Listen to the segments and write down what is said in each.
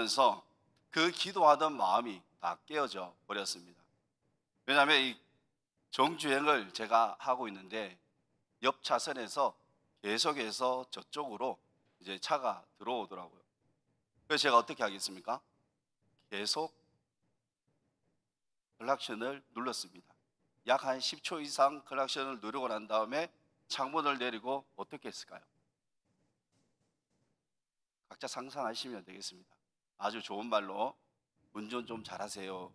보면서 그 기도하던 마음이 다 깨어져 버렸습니다. 왜냐하면 이 정주행을 제가 하고 있는데 옆 차선에서 계속해서 저쪽으로 이제 차가 들어오더라고요. 그래서 제가 어떻게 하겠습니까? 계속 클락션을 눌렀습니다. 약 한 10초 이상 클락션을 누르고 난 다음에 창문을 내리고 어떻게 했을까요? 각자 상상하시면 되겠습니다. 아주 좋은 말로 운전 좀 잘하세요.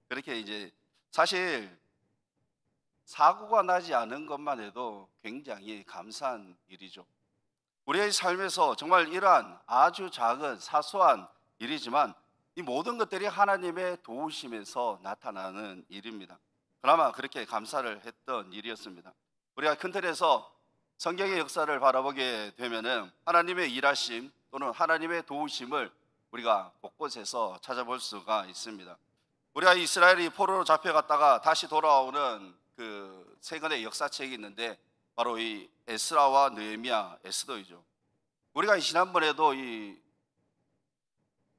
그렇게 이제 사실 사고가 나지 않은 것만 해도 굉장히 감사한 일이죠. 우리의 삶에서 정말 이러한 아주 작은 사소한 일이지만 이 모든 것들이 하나님의 도우심에서 나타나는 일입니다. 그나마 그렇게 감사를 했던 일이었습니다. 우리가 큰 틀에서 성경의 역사를 바라보게 되면은 하나님의 일하심 또는 하나님의 도우심을 우리가 곳곳에서 찾아볼 수가 있습니다. 우리가 이스라엘이 포로로 잡혀갔다가 다시 돌아오는 그 세 권의 역사책이 있는데 바로 이 에스라와 느헤미야, 에스더이죠. 우리가 지난번에도 이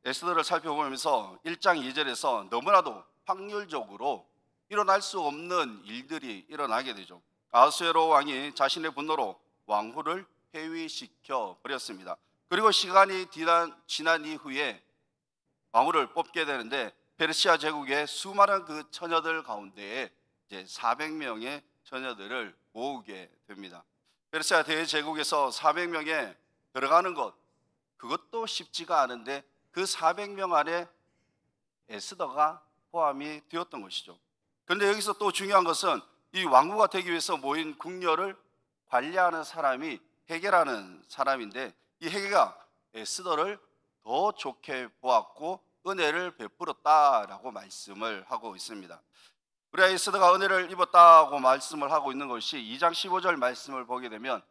에스더를 살펴보면서 1장 2절에서 너무나도 확률적으로 일어날 수 없는 일들이 일어나게 되죠. 아하수에로 왕이 자신의 분노로 왕후를 폐위시켜 버렸습니다. 그리고 시간이 지난 이후에 왕후를 뽑게 되는데 페르시아 제국의 수많은 그 처녀들 가운데에 이제 400명의 처녀들을 모으게 됩니다. 페르시아 대제국에서 400명에 들어가는 것, 그것도 쉽지가 않은데 그 400명 안에 에스더가 포함이 되었던 것이죠. 그런데 여기서 또 중요한 것은 이 왕후가 되기 위해서 모인 궁녀를 관리하는 사람이 헤게라는 사람인데 이 헤게가 에스더를 더 좋게 보았고 은혜를 베풀었다라고 말씀을 하고 있습니다. 우리가 에스더가 은혜를 입었다고 말씀을 하고 있는 것이 2장 15절 말씀을 보게 되면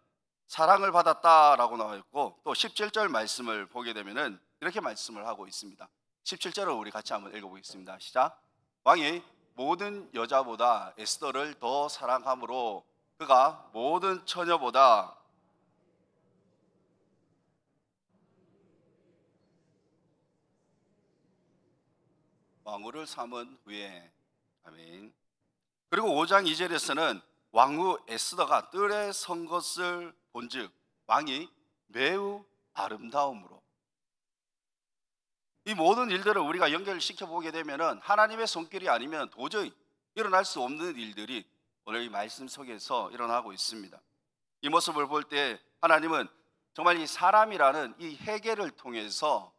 사랑을 받았다라고 나와 있고 또 17절 말씀을 보게 되면은 이렇게 말씀을 하고 있습니다. 17절을 우리 같이 한번 읽어보겠습니다. 시작. 왕이 모든 여자보다 에스더를 더 사랑함으로 그가 모든 처녀보다 왕후를 삼은 후에 아멘. 그리고 5장 2절에서는 왕후 에스더가 뜰에 선 것을 본즉 왕이 매우 아름다움으로 이 모든 일들을 우리가 연결시켜 보게 되면은 하나님의 손길이 아니면 도저히 일어날 수 없는 일들이 오늘 이 말씀 속에서 일어나고 있습니다. 이 모습을 볼 때 하나님은 정말 이 사람이라는 이 회개를 통해서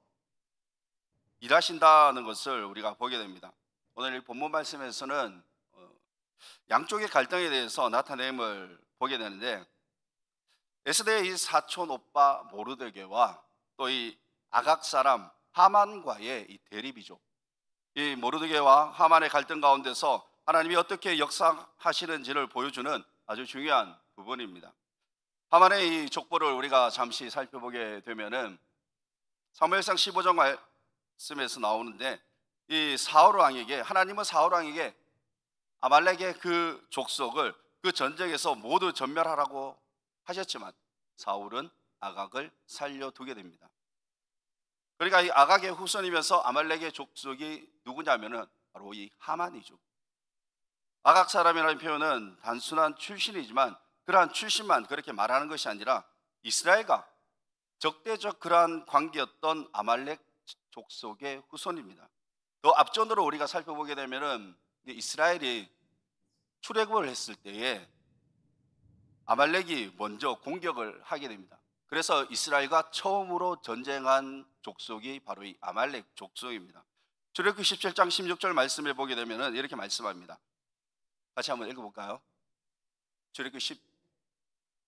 일하신다는 것을 우리가 보게 됩니다. 오늘 이 본문 말씀에서는 양쪽의 갈등에 대해서 나타냄을 보게 되는데 에스더의 이 사촌 오빠 모르드게와 또 이 아각 사람 하만과의 이 대립이죠. 이 모르드게와 하만의 갈등 가운데서 하나님이 어떻게 역사하시는지를 보여주는 아주 중요한 부분입니다. 하만의 이 족보를 우리가 잠시 살펴보게 되면은 사무엘상 15장 말씀에서 나오는데 이 사울 왕에게 하나님은 사울 왕에게 아말렉의 그 족속을 그 전쟁에서 모두 전멸하라고 하셨지만 사울은 아각을 살려두게 됩니다. 그러니까 이 아각의 후손이면서 아말렉의 족속이 누구냐면은 바로 이 하만이죠. 아각 사람이라는 표현은 단순한 출신이지만 그러한 출신만 그렇게 말하는 것이 아니라 이스라엘과 적대적 그러한 관계였던 아말렉 족속의 후손입니다. 더 앞전으로 우리가 살펴보게 되면은 이스라엘이 출애굽을 했을 때에 아말렉이 먼저 공격을 하게 됩니다. 그래서 이스라엘과 처음으로 전쟁한 족속이 바로 이 아말렉 족속입니다. 출애굽기 17장 16절 말씀을 보게 되면은 이렇게 말씀합니다. 같이 한번 읽어볼까요? 출애굽기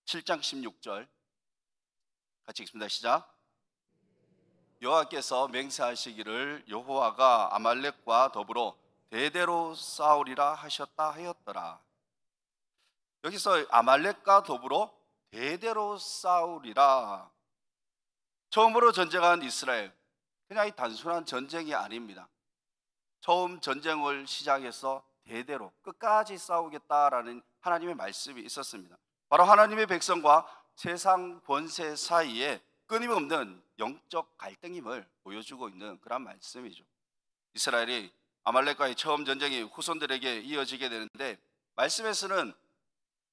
17장 16절 같이 읽습니다. 시작. 여호와께서 맹세하시기를 여호와가 아말렉과 더불어 대대로 싸우리라 하셨다 하였더라. 여기서 아말렉과 더불어 대대로 싸우리라. 처음으로 전쟁한 이스라엘, 그냥 이 단순한 전쟁이 아닙니다. 처음 전쟁을 시작해서 대대로 끝까지 싸우겠다라는 하나님의 말씀이 있었습니다. 바로 하나님의 백성과 세상 권세 사이에 끊임없는 영적 갈등임을 보여주고 있는 그런 말씀이죠. 이스라엘이 아말렉과의 처음 전쟁이 후손들에게 이어지게 되는데, 말씀에서는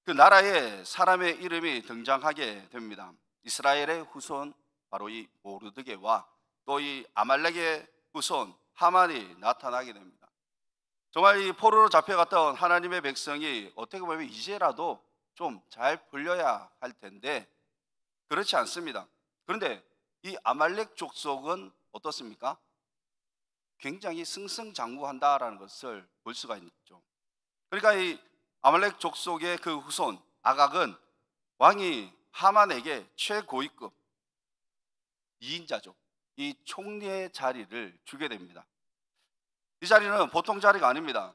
그 나라에 사람의 이름이 등장하게 됩니다. 이스라엘의 후손 바로 이 모르드게와 또 이 아말렉의 후손 하만이 나타나게 됩니다. 정말 이 포로로 잡혀갔던 하나님의 백성이 어떻게 보면 이제라도 좀 잘 풀려야 할 텐데 그렇지 않습니다. 그런데 이 아말렉 족속은 어떻습니까? 굉장히 승승장구한다라는 것을 볼 수가 있죠. 그러니까 이 아말렉 족속의 그 후손 아각은 왕이 하만에게 최고위급 2인자죠. 이 총리의 자리를 주게 됩니다. 이 자리는 보통 자리가 아닙니다.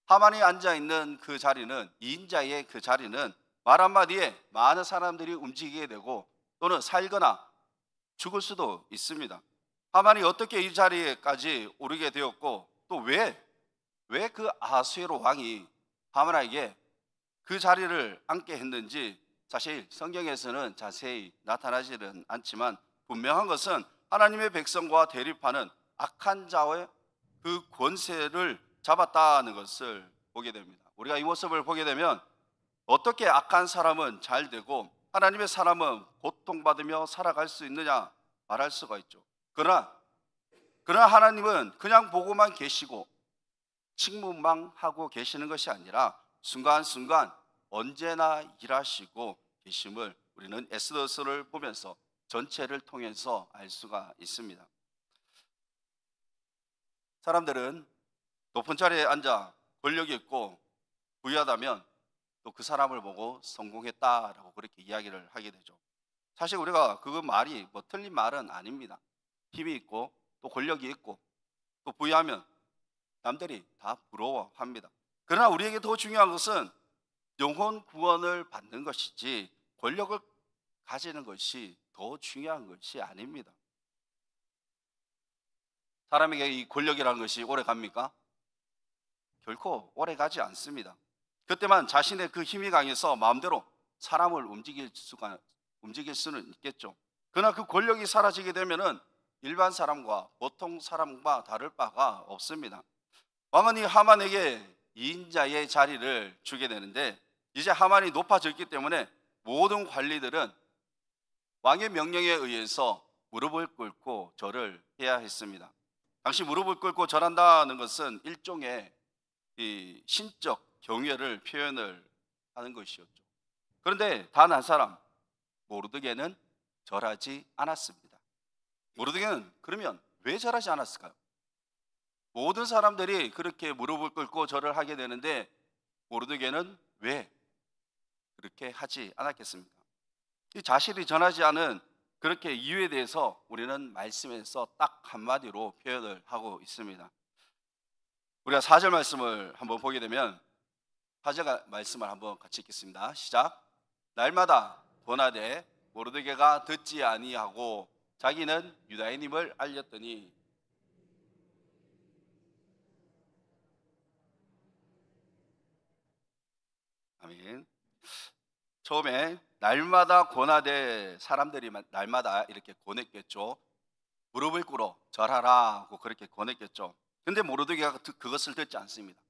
하만이 앉아있는 그 자리는, 2인자의 그 자리는 말 한마디에 많은 사람들이 움직이게 되고 또는 살거나 죽을 수도 있습니다. 하만이 어떻게 이 자리에까지 오르게 되었고 또 왜 그 아하수에로 왕이 하만에게 그 자리를 앉게 했는지 사실 성경에서는 자세히 나타나지는 않지만 분명한 것은 하나님의 백성과 대립하는 악한 자의 그 권세를 잡았다는 것을 보게 됩니다. 우리가 이 모습을 보게 되면 어떻게 악한 사람은 잘 되고 하나님의 사람은 고통받으며 살아갈 수 있느냐 말할 수가 있죠. 그러나 하나님은 그냥 보고만 계시고 직무만 하고 계시는 것이 아니라 순간순간 언제나 일하시고 계심을 우리는 에스더서를 보면서 전체를 통해서 알 수가 있습니다. 사람들은 높은 자리에 앉아 권력이 있고 부유하다면 또 그 사람을 보고 성공했다라고 그렇게 이야기를 하게 되죠. 사실 우리가 그 말이 뭐 틀린 말은 아닙니다. 힘이 있고 또 권력이 있고 또 부유하면 남들이 다 부러워합니다. 그러나 우리에게 더 중요한 것은 영혼 구원을 받는 것이지 권력을 가지는 것이 더 중요한 것이 아닙니다. 사람에게 이 권력이라는 것이 오래 갑니까? 결코 오래 가지 않습니다. 그때만 자신의 그 힘이 강해서 마음대로 사람을 움직일 수는 있겠죠. 그러나 그 권력이 사라지게 되면은 일반 사람과 보통 사람과 다를 바가 없습니다. 왕은 이 하만에게 2인자의 자리를 주게 되는데 이제 하만이 높아졌기 때문에 모든 관리들은 왕의 명령에 의해서 무릎을 꿇고 절을 해야 했습니다. 당시 무릎을 꿇고 절한다는 것은 일종의 이 신적 경외를 표현을 하는 것이었죠. 그런데 단 한 사람 모르드게는 절하지 않았습니다. 모르드게는 그러면 왜 절하지 않았을까요? 모든 사람들이 그렇게 무릎을 꿇고 절을 하게 되는데 모르드게는 왜 그렇게 하지 않았겠습니까? 이 자신이 전하지 않은 그렇게 이유에 대해서 우리는 말씀에서 딱 한마디로 표현을 하고 있습니다. 우리가 4절 말씀을 한번 보게 되면 4절 말씀을 한번 같이 읽겠습니다. 시작. 날마다 도나되 모르드게가 듣지 아니하고 자기는 유다인임을 알렸더니 아멘. 처음에 날마다 고나되 사람들이 날마다 이렇게 권했겠죠. 무릎을 꿇어 절하라 하고 그렇게 권했겠죠. 근데 모르드게가 그것을 듣지 않습니다.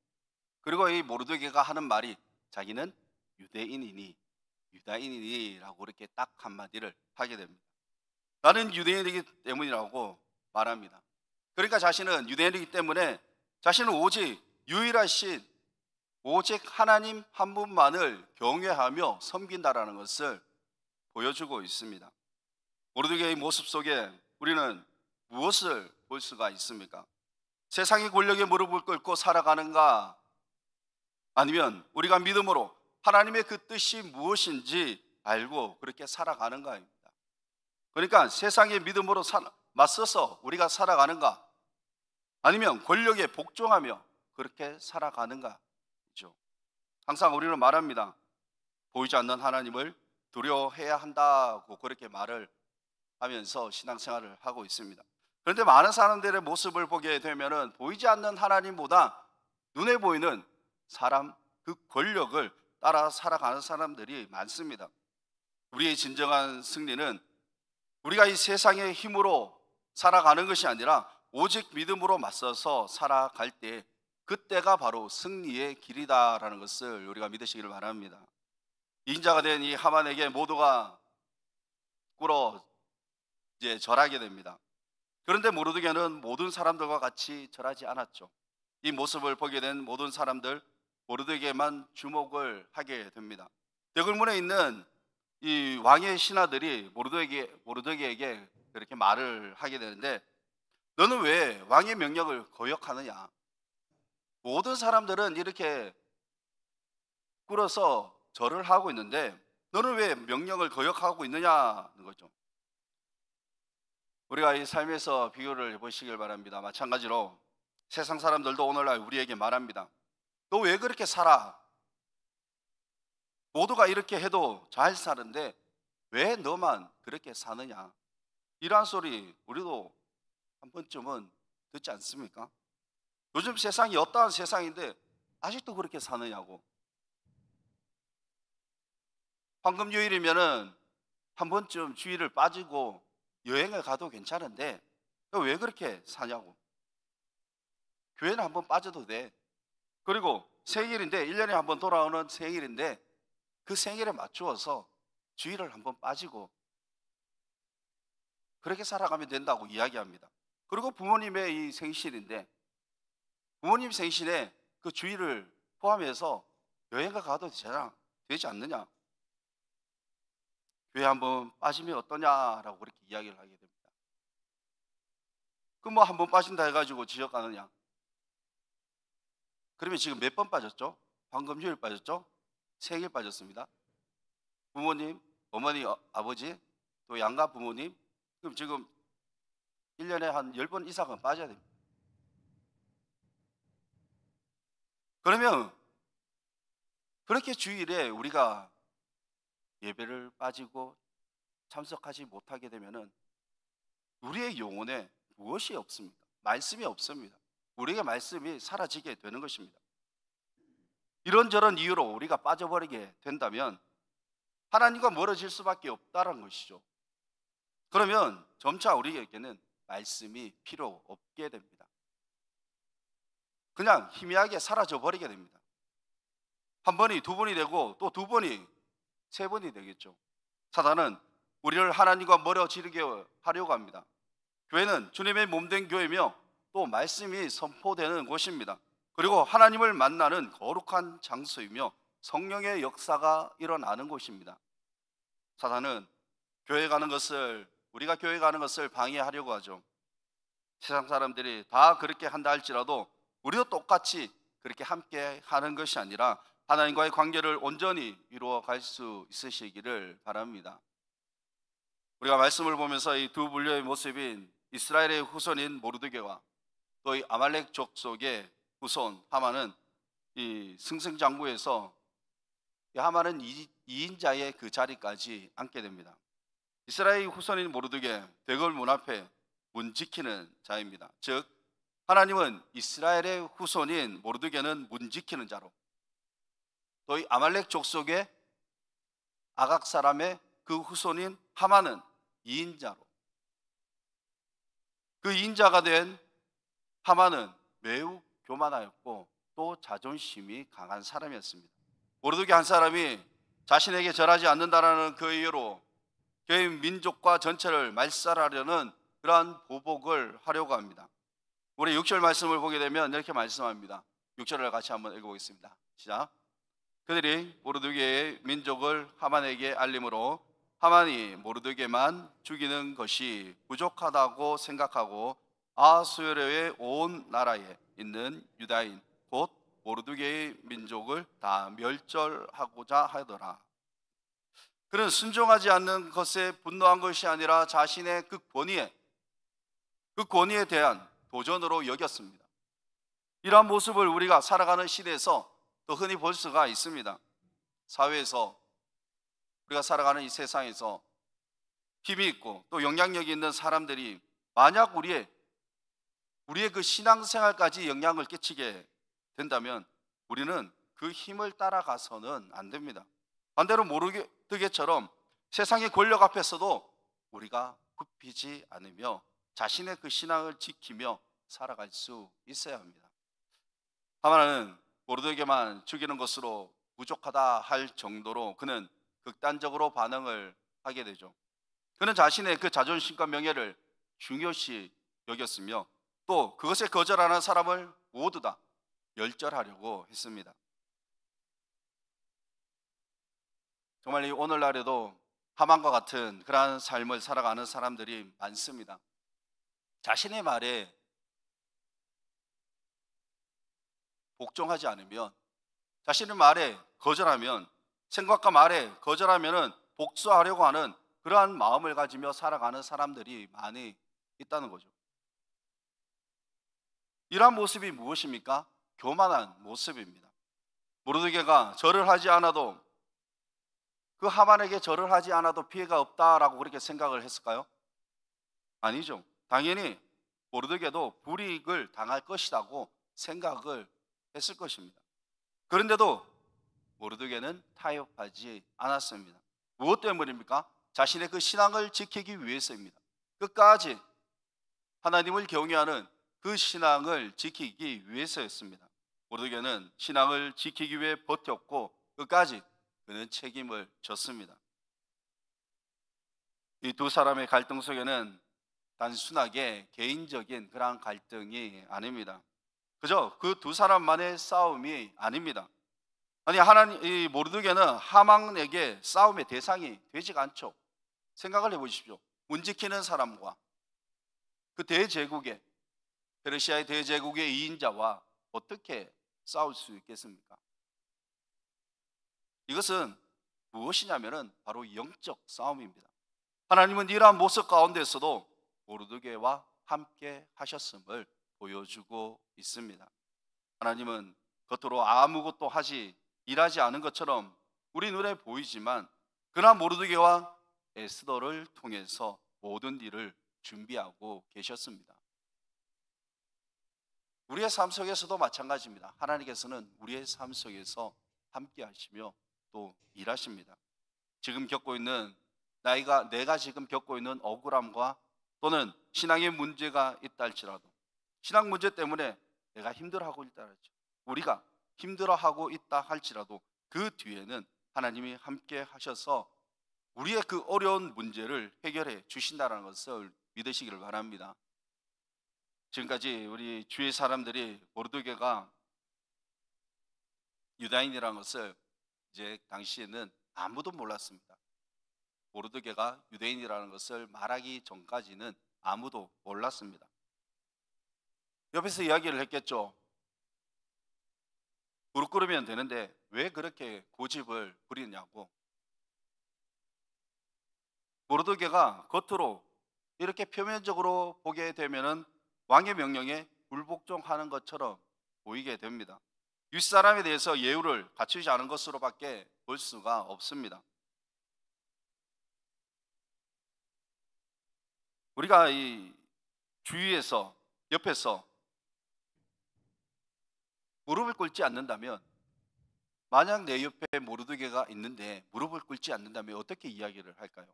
그리고 이 모르드게가 하는 말이 자기는 유다인이니라고 이렇게 딱 한마디를 하게 됩니다. 나는 유대인이기 때문이라고 말합니다. 그러니까 자신은 유대인이기 때문에 자신은 오직 유일하신 오직 하나님 한 분만을 경외하며 섬긴다라는 것을 보여주고 있습니다. 모르드게의 모습 속에 우리는 무엇을 볼 수가 있습니까? 세상의 권력에 무릎을 꿇고 살아가는가? 아니면 우리가 믿음으로 하나님의 그 뜻이 무엇인지 알고 그렇게 살아가는가입니다. 그러니까 세상의 믿음으로 맞서서 우리가 살아가는가? 아니면 권력에 복종하며 그렇게 살아가는가? 항상 우리는 말합니다. 보이지 않는 하나님을 두려워해야 한다고 그렇게 말을 하면서 신앙생활을 하고 있습니다. 그런데 많은 사람들의 모습을 보게 되면은 보이지 않는 하나님보다 눈에 보이는 사람, 그 권력을 따라 살아가는 사람들이 많습니다. 우리의 진정한 승리는 우리가 이 세상의 힘으로 살아가는 것이 아니라 오직 믿음으로 맞서서 살아갈 때 그때가 바로 승리의 길이다라는 것을 우리가 믿으시기를 바랍니다. 인자가 된 이 하만에게 모두가 꿇어 이제 절하게 됩니다. 그런데 모르드게는 모든 사람들과 같이 절하지 않았죠. 이 모습을 보게 된 모든 사람들 모르드게만 주목을 하게 됩니다. 대궐문에 있는 이 왕의 신하들이 모르드게에게 그렇게 말을 하게 되는데, 너는 왜 왕의 명령을 거역하느냐? 모든 사람들은 이렇게 꿇어서 절을 하고 있는데 너는 왜 명령을 거역하고 있느냐는 거죠. 우리가 이 삶에서 비교를 해보시길 바랍니다. 마찬가지로 세상 사람들도 오늘날 우리에게 말합니다. 너 왜 그렇게 살아? 모두가 이렇게 해도 잘 사는데 왜 너만 그렇게 사느냐? 이러한 소리 우리도 한 번쯤은 듣지 않습니까? 요즘 세상이 어떠한 세상인데 아직도 그렇게 사느냐고. 황금요일이면은 한 번쯤 주일을 빠지고 여행을 가도 괜찮은데 왜 그렇게 사냐고. 교회는 한 번 빠져도 돼. 그리고 생일인데 1년에 한 번 돌아오는 생일인데 그 생일에 맞추어서 주일을 한 번 빠지고 그렇게 살아가면 된다고 이야기합니다. 그리고 부모님의 이 생신인데 부모님 생신에 그 주일을 포함해서 여행을 가도 되지 않느냐. 교회 한번 빠지면 어떠냐라고 그렇게 이야기를 하게 됩니다. 그 뭐 한 번 빠진다 해가지고 지역 가느냐. 그러면 지금 몇 번 빠졌죠? 황금휴일 빠졌죠? 생일 빠졌습니다. 부모님, 어머니, 아버지, 또 양가 부모님, 그럼 지금 1년에 한 10번 이상은 빠져야 됩니다. 그러면 그렇게 주일에 우리가 예배를 빠지고 참석하지 못하게 되면은 우리의 영혼에 무엇이 없습니다. 말씀이 없습니다. 우리에게 말씀이 사라지게 되는 것입니다. 이런저런 이유로 우리가 빠져버리게 된다면 하나님과 멀어질 수밖에 없다는 것이죠. 그러면 점차 우리에게는 말씀이 필요 없게 됩니다. 그냥 희미하게 사라져 버리게 됩니다. 한 번이 두 번이 되고 또 두 번이 세 번이 되겠죠. 사단은 우리를 하나님과 멀어지게 하려고 합니다. 교회는 주님의 몸된 교회며 또 말씀이 선포되는 곳입니다. 그리고 하나님을 만나는 거룩한 장소이며 성령의 역사가 일어나는 곳입니다. 사단은 우리가 교회 가는 것을 방해하려고 하죠. 세상 사람들이 다 그렇게 한다 할지라도 우리도 똑같이 그렇게 함께 하는 것이 아니라 하나님과의 관계를 온전히 이루어 갈 수 있으시기를 바랍니다. 우리가 말씀을 보면서 이 두 분류의 모습인 이스라엘의 후손인 모르드게와 또 이 아말렉 족속의 후손 하만은 이 승승장구에서 하만은 2인자의 그 자리까지 앉게 됩니다. 이스라엘 후손인 모르드게 대궐 문 앞에 문 지키는 자입니다. 즉 하나님은 이스라엘의 후손인 모르드게는 문 지키는 자로, 또 이 아말렉 족속의 아각 사람의 그 후손인 하만은 2인자로, 그 2인자가 된 하만은 매우 교만하였고 또 자존심이 강한 사람이었습니다. 모르드게 한 사람이 자신에게 절하지 않는다라는 그 이유로 그의 민족과 전체를 말살하려는 그러한 보복을 하려고 합니다. 우리 6절 말씀을 보게 되면 이렇게 말씀합니다. 6절을 같이 한번 읽어보겠습니다. 시작. 그들이 모르드게의 민족을 하만에게 알림으로 하만이 모르드게만 죽이는 것이 부족하다고 생각하고 아수에르의 온 나라에 있는 유다인 곧 모르드게의 민족을 다 멸절하고자 하더라. 그는 순종하지 않는 것에 분노한 것이 아니라 자신의 그 권위에 대한 도전으로 여겼습니다. 이러한 모습을 우리가 살아가는 시대에서 또 흔히 볼 수가 있습니다. 사회에서, 우리가 살아가는 이 세상에서 힘이 있고 또 영향력이 있는 사람들이 만약 우리의 그 신앙생활까지 영향을 끼치게 된다면 우리는 그 힘을 따라가서는 안 됩니다. 반대로 모르드게처럼 세상의 권력 앞에서도 우리가 굽히지 않으며 자신의 그 신앙을 지키며 살아갈 수 있어야 합니다. 하만은 모르드게만 죽이는 것으로 부족하다 할 정도로 그는 극단적으로 반응을 하게 되죠. 그는 자신의 그 자존심과 명예를 중요시 여겼으며 또 그것에 거절하는 사람을 모두 다 멸절하려고 했습니다. 정말 이 오늘날에도 하만과 같은 그러한 삶을 살아가는 사람들이 많습니다. 자신의 말에 복종하지 않으면, 자신의 말에 거절하면, 생각과 말에 거절하면은 복수하려고 하는 그러한 마음을 가지며 살아가는 사람들이 많이 있다는 거죠. 이러한 모습이 무엇입니까? 교만한 모습입니다. 모르드게가 절을 하지 않아도, 그 하만에게 절을 하지 않아도 피해가 없다라고 그렇게 생각을 했을까요? 아니죠. 당연히 모르드게도 불이익을 당할 것이라고 생각을 했을 것입니다. 그런데도 모르드게는 타협하지 않았습니다. 무엇 때문입니까? 자신의 그 신앙을 지키기 위해서입니다. 끝까지 하나님을 경외하는 그 신앙을 지키기 위해서였습니다. 모르드게는 신앙을 지키기 위해 버텼고 끝까지 그는 책임을 졌습니다. 이 두 사람의 갈등 속에는 단순하게 개인적인 그러한 갈등이 아닙니다. 그저 그 두 사람만의 싸움이 아닙니다. 아니, 이 모르드게는 하만에게 싸움의 대상이 되지가 않죠. 생각을 해보십시오. 문 지키는 사람과 그 대제국의, 페르시아의 대제국의 2인자와 어떻게 싸울 수 있겠습니까? 이것은 무엇이냐면은 바로 영적 싸움입니다. 하나님은 이러한 모습 가운데서도 모르드게와 함께 하셨음을 보여주고 있습니다. 하나님은 겉으로 아무것도 일하지 않은 것처럼 우리 눈에 보이지만 그러나 모르드게와 에스더를 통해서 모든 일을 준비하고 계셨습니다. 우리의 삶 속에서도 마찬가지입니다. 하나님께서는 우리의 삶 속에서 함께 하시며 또 일하십니다. 지금 겪고 있는 내가 지금 겪고 있는 억울함과 또는 신앙의 문제가 있다 할지라도, 신앙 문제 때문에 내가 힘들어하고 있다 할지라도, 우리가 힘들어하고 있다 할지라도 그 뒤에는 하나님이 함께 하셔서 우리의 그 어려운 문제를 해결해 주신다는 것을 믿으시기를 바랍니다. 지금까지 우리 주위 사람들이 모르드게가 유다인이라는 것을 이제 당시에는 아무도 몰랐습니다. 모르드게가 유대인이라는 것을 말하기 전까지는 아무도 몰랐습니다. 옆에서 이야기를 했겠죠. 무릎 꿇으면 되는데 왜 그렇게 고집을 부리냐고. 모르드게가 겉으로 이렇게 표면적으로 보게 되면은 왕의 명령에 불복종하는 것처럼 보이게 됩니다. 윗사람에 대해서 예우를 갖추지 않은 것으로밖에 볼 수가 없습니다. 우리가 이 주위에서, 옆에서 무릎을 꿇지 않는다면, 만약 내 옆에 모르드게가 있는데 무릎을 꿇지 않는다면 어떻게 이야기를 할까요?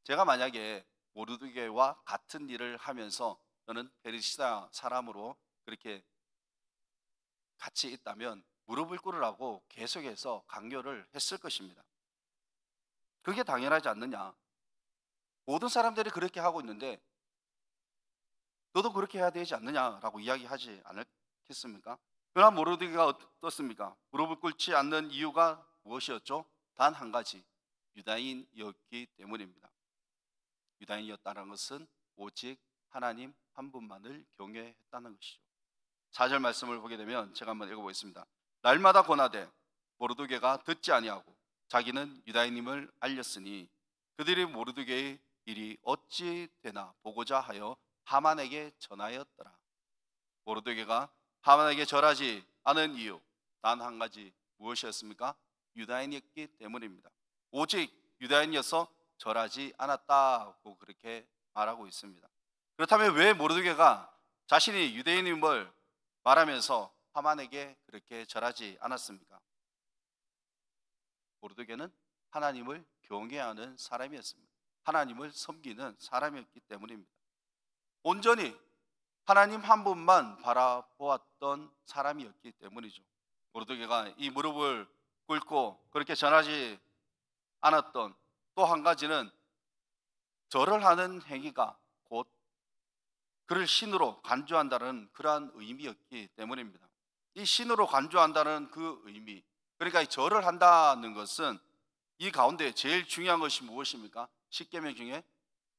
제가 만약에 모르드게와 같은 일을 하면서 저는 페르시아 사람으로 그렇게 같이 있다면 무릎을 꿇으라고 계속해서 강요를 했을 것입니다. 그게 당연하지 않느냐. 모든 사람들이 그렇게 하고 있는데 너도 그렇게 해야 되지 않느냐라고 이야기하지 않겠습니까? 그러나 모르드게가 어떻습니까? 무릎을 꿇지 않는 이유가 무엇이었죠? 단 한 가지, 유다인이었기 때문입니다. 유다인이었다는 것은 오직 하나님 한 분만을 경외했다는 것이죠. 4절 말씀을 보게 되면 제가 한번 읽어보겠습니다. 날마다 권하되 모르드게가 듣지 아니하고 자기는 유다인임을 알렸으니 그들이 모르드게의 일이 어찌 되나 보고자 하여 하만에게 전하였더라. 모르드게가 하만에게 절하지 않은 이유 단 한 가지, 무엇이었습니까? 유다인이었기 때문입니다. 오직 유다인이어서 절하지 않았다고 그렇게 말하고 있습니다. 그렇다면 왜 모르드게가 자신이 유대인임을 말하면서 하만에게 그렇게 절하지 않았습니까? 모르드게는 하나님을 경외하는 사람이었습니다. 하나님을 섬기는 사람이었기 때문입니다. 온전히 하나님 한 분만 바라보았던 사람이었기 때문이죠. 모르드게가 이 무릎을 꿇고 그렇게 전하지 않았던 또 한 가지는 절을 하는 행위가 곧 그를 신으로 간주한다는 그러한 의미였기 때문입니다. 이 신으로 간주한다는 그 의미, 그러니까 이 절을 한다는 것은 이 가운데 제일 중요한 것이 무엇입니까? 10계명 중에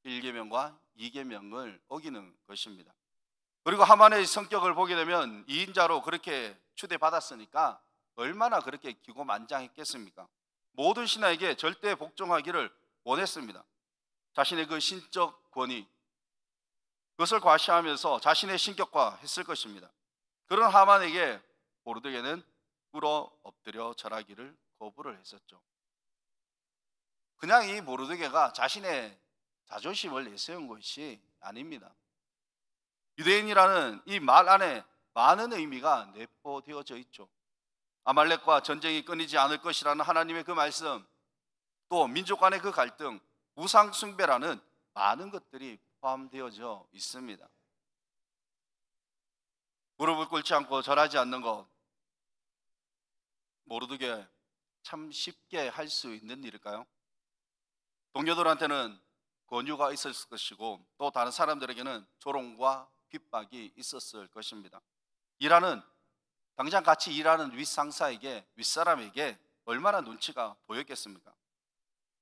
1계명과 2계명을 어기는 것입니다. 그리고 하만의 성격을 보게 되면 2인자로 그렇게 추대받았으니까 얼마나 그렇게 기고만장했겠습니까? 모든 신하에게 절대 복종하기를 원했습니다. 자신의 그 신적 권위, 그것을 과시하면서 자신의 신격화했을 것입니다. 그런 하만에게 모르드게는 꿇어 엎드려 절하기를 거부를 했었죠. 그냥 이 모르드게가 자신의 자존심을 내세운 것이 아닙니다. 유대인이라는 이 말 안에 많은 의미가 내포되어져 있죠. 아말렉과 전쟁이 끊이지 않을 것이라는 하나님의 그 말씀, 또 민족 간의 그 갈등, 우상 숭배라는 많은 것들이 포함되어져 있습니다. 무릎을 꿇지 않고 절하지 않는 것, 모르드게 참 쉽게 할 수 있는 일일까요? 동료들한테는 권유가 있었을 것이고 또 다른 사람들에게는 조롱과 핍박이 있었을 것입니다. 당장 같이 일하는 윗상사에게, 윗사람에게 얼마나 눈치가 보였겠습니까?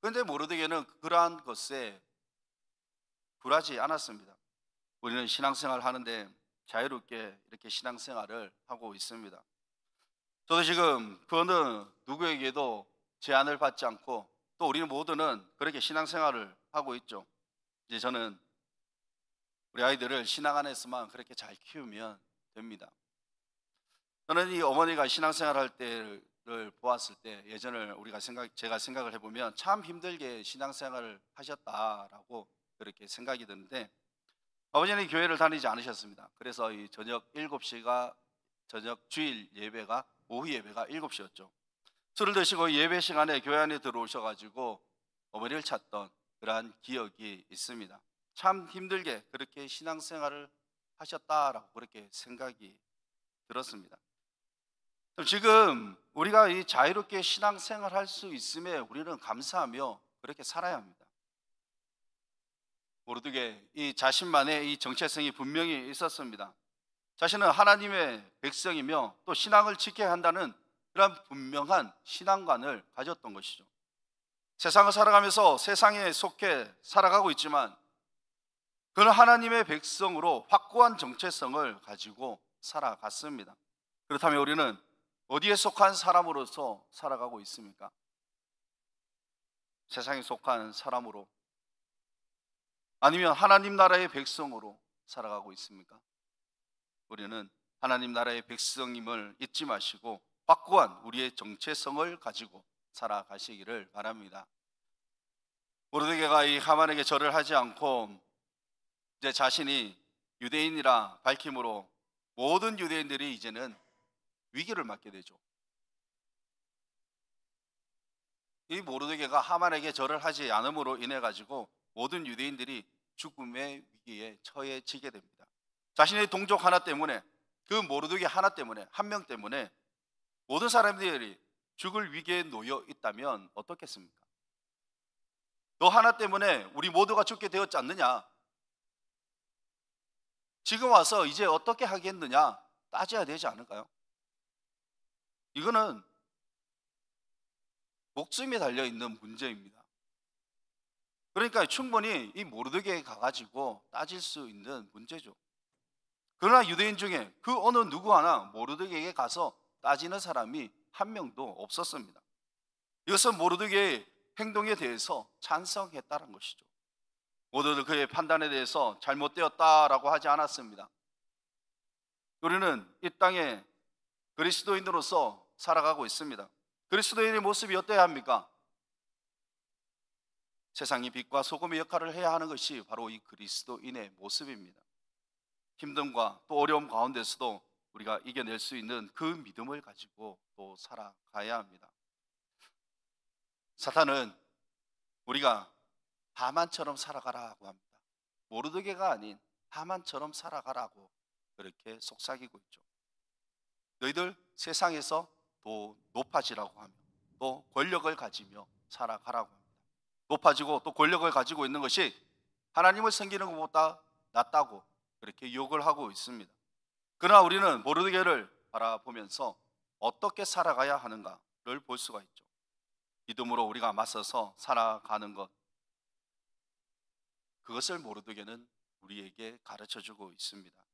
그런데 모르드게는 그러한 것에 굴하지 않았습니다. 우리는 신앙생활을 하는데 자유롭게 이렇게 신앙생활을 하고 있습니다. 저도 지금 그 어느 누구에게도 제한을 받지 않고 또 우리는 모두는 그렇게 신앙생활을 하고 있죠. 이제 저는 우리 아이들을 신앙 안에서만 그렇게 잘 키우면 됩니다. 저는 이 어머니가 신앙생활 할 때를 보았을 때 예전을 제가 생각을 해보면 참 힘들게 신앙생활을 하셨다라고 그렇게 생각이 드는데 아버지는 교회를 다니지 않으셨습니다. 그래서 이 저녁 7시가 저녁 주일 예배가 오후 예배가 7시였죠. 술을 드시고 예배 시간에 교회 안에 들어오셔가지고 어머니를 찾던 그러한 기억이 있습니다. 참 힘들게 그렇게 신앙생활을 하셨다라고 그렇게 생각이 들었습니다. 지금 우리가 이 자유롭게 신앙생활할 수 있음에 우리는 감사하며 그렇게 살아야 합니다. 모르드게 이 자신만의 이 정체성이 분명히 있었습니다. 자신은 하나님의 백성이며 또 신앙을 지켜야 한다는 그런 분명한 신앙관을 가졌던 것이죠. 세상을 살아가면서 세상에 속해 살아가고 있지만 그는 하나님의 백성으로 확고한 정체성을 가지고 살아갔습니다. 그렇다면 우리는 어디에 속한 사람으로서 살아가고 있습니까? 세상에 속한 사람으로 아니면 하나님 나라의 백성으로 살아가고 있습니까? 우리는 하나님 나라의 백성임을 잊지 마시고 확고한 우리의 정체성을 가지고 살아가시기를 바랍니다. 모르드게가 이 하만에게 절을 하지 않고 이제 자신이 유대인이라 밝힘으로 모든 유대인들이 이제는 위기를 맞게 되죠. 이 모르드게가 하만에게 절을 하지 않음으로 인해 가지고 모든 유대인들이 죽음의 위기에 처해지게 됩니다. 자신의 동족 하나 때문에, 그 모르드게 하나 때문에, 한 명 때문에 모든 사람들이 죽을 위기에 놓여 있다면 어떻겠습니까? 너 하나 때문에 우리 모두가 죽게 되었지 않느냐? 지금 와서 이제 어떻게 하겠느냐 따져야 되지 않을까요? 이거는 목숨이 달려있는 문제입니다. 그러니까 충분히 이 모르드게에 가가지고 따질 수 있는 문제죠. 그러나 유대인 중에 그 어느 누구 하나 모르드게에게 가서 따지는 사람이 한 명도 없었습니다. 이것은 모르드게의 행동에 대해서 찬성했다는 것이죠. 모두들 그의 판단에 대해서 잘못되었다라고 하지 않았습니다. 우리는 이 땅에 그리스도인으로서 살아가고 있습니다. 그리스도인의 모습이 어때야 합니까? 세상이 빛과 소금의 역할을 해야 하는 것이 바로 이 그리스도인의 모습입니다. 힘듦과 또 어려움 가운데서도 우리가 이겨낼 수 있는 그 믿음을 가지고 또 살아가야 합니다. 사탄은 우리가 하만처럼 살아가라고 합니다. 모르드게가 아닌 하만처럼 살아가라고 그렇게 속삭이고 있죠. 너희들 세상에서 더 높아지라고 하며 또 권력을 가지며 살아가라고 합니다. 높아지고 또 권력을 가지고 있는 것이 하나님을 섬기는 것보다 낫다고 그렇게 욕을 하고 있습니다. 그러나 우리는 모르드게를 바라보면서 어떻게 살아가야 하는가를 볼 수가 있죠. 믿음으로 우리가 맞서서 살아가는 것, 그것을 모르드게는 우리에게 가르쳐주고 있습니다.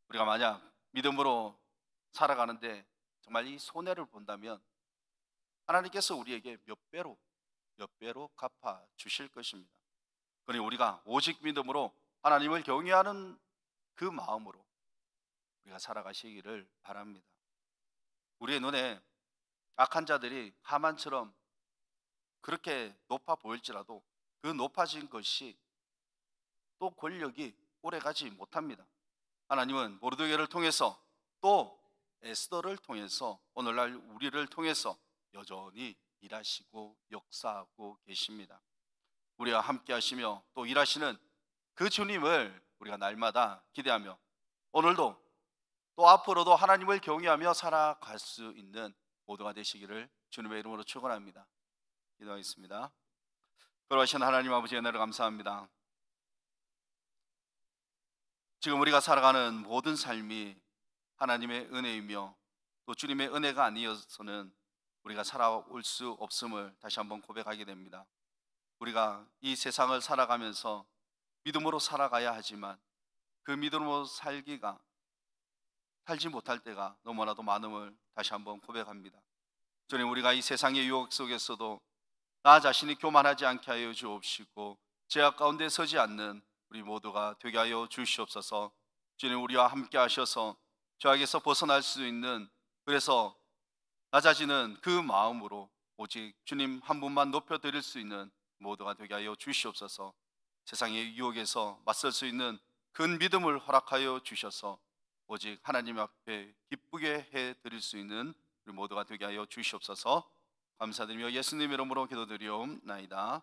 우리가 만약 믿음으로 살아가는데 정말 이 손해를 본다면 하나님께서 우리에게 몇 배로 갚아 주실 것입니다. 그러니 우리가 오직 믿음으로 하나님을 경외하는 그 마음으로 우리가 살아가시기를 바랍니다. 우리의 눈에 악한 자들이 하만처럼 그렇게 높아 보일지라도 그 높아진 것이 또 권력이 오래가지 못합니다. 하나님은 모르드게를 통해서 또 에스더를 통해서 오늘날 우리를 통해서 여전히 일하시고 역사하고 계십니다. 우리와 함께 하시며 또 일하시는 그 주님을 우리가 날마다 기대하며 오늘도 또 앞으로도 하나님을 경외하며 살아갈 수 있는 모두가 되시기를 주님의 이름으로 축원합니다. 기도하겠습니다. 걸어가신 하나님 아버지 은혜를 감사합니다. 지금 우리가 살아가는 모든 삶이 하나님의 은혜이며 또 주님의 은혜가 아니어서는 우리가 살아올 수 없음을 다시 한번 고백하게 됩니다. 우리가 이 세상을 살아가면서 믿음으로 살아가야 하지만 그 믿음으로 살지 못할 때가 너무나도 많음을 다시 한번 고백합니다. 주님, 우리가 이 세상의 유혹 속에서도 나 자신이 교만하지 않게 하여 주옵시고 죄악 가운데 서지 않는 우리 모두가 되게 하여 주시옵소서. 주님, 우리와 함께 하셔서 죄악에서 벗어날 수 있는, 그래서 낮아지는 그 마음으로 오직 주님 한 분만 높여드릴 수 있는 모두가 되게 하여 주시옵소서. 세상의 유혹에서 맞설 수 있는 큰 믿음을 허락하여 주셔서 오직 하나님 앞에 기쁘게 해드릴 수 있는 우리 모두가 되게 하여 주시옵소서. 감사드리며 예수님 이름으로 기도드리옵나이다.